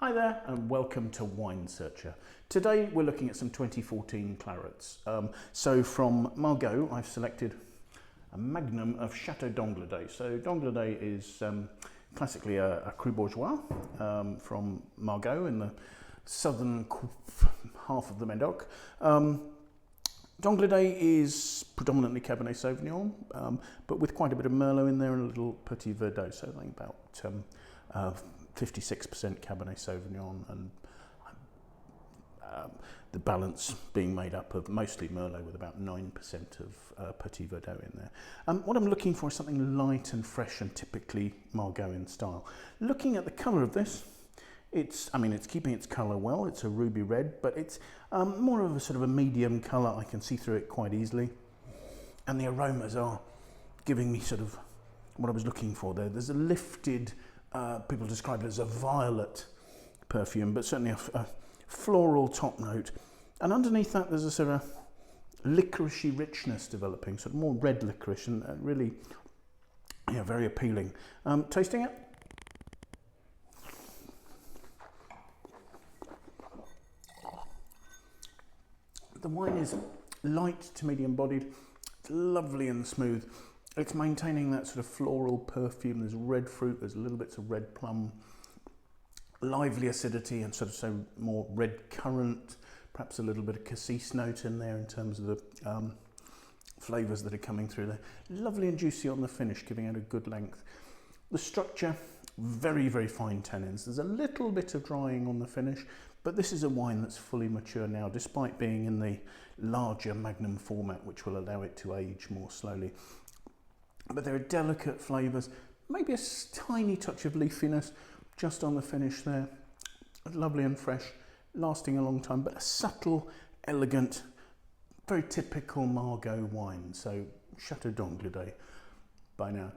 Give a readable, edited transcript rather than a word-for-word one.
Hi there and welcome to Wine Searcher. Today we're looking at some 2014 clarets. So from Margaux I've selected a magnum of Chateau Angludet. So Angludet is classically a Cru Bourgeois from Margaux in the southern half of the Médoc. Angludet is predominantly Cabernet Sauvignon, but with quite a bit of Merlot in there and a little Petit Verdot, so I think about 56% Cabernet Sauvignon and the balance being made up of mostly Merlot with about 9% of Petit Verdot in there. What I'm looking for is something light and fresh and typically Margaux in style. Looking at the colour of this, it's keeping its colour well. It's a ruby red, but it's more of a sort of a medium colour. I can see through it quite easily. And the aromas are giving me sort of what I was looking for there. There's a lifted, people describe it as a violet perfume, but certainly a floral top note. And underneath that, there's a sort of licoricey richness developing, sort of more red licorice, and really, yeah, very appealing. Tasting it. The wine is light to medium bodied. It's lovely and smooth. It's maintaining that sort of floral perfume. There's red fruit, there's little bits of red plum, lively acidity and sort of so more red currant, perhaps a little bit of cassis note in there in terms of the flavours that are coming through there. Lovely and juicy on the finish, giving it a good length. The structure, very, very fine tannins. There's a little bit of drying on the finish, but this is a wine that's fully mature now, despite being in the larger magnum format, which will allow it to age more slowly. But there are delicate flavours, maybe a tiny touch of leafiness just on the finish there. Lovely and fresh, lasting a long time, but a subtle, elegant, very typical Margaux wine. So Chateau Angludet. Bye now.